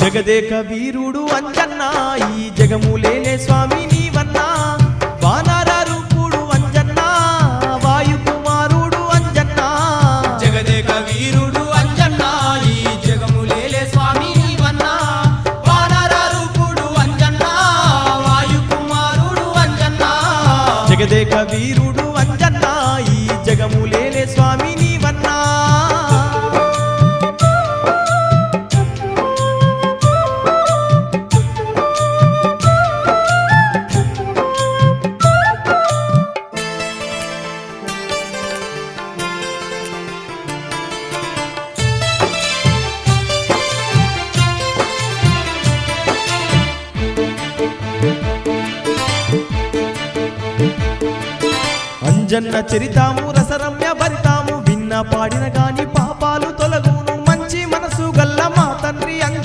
జగదేక వీరుడు అంజన్నా ఈ జగములేలే స్వామి నీవన్నా వానర రూపుడు అంజన్నా వాయుకుమారుడు అంజన్నా జగదేక వీరుడు అంజన్నా ఈ జగములేలే స్వామి నీవన్నా వానర రూపుడు అంజన్నా వాయుకుమారుడు అంజన్నా జగదేక వీరుడు అంజన్నా ఈ జగములేలే స్వామి నీవన్నా అంజన్న చరితాము రసరమ్య భరితాము విన్న పాడిన గాని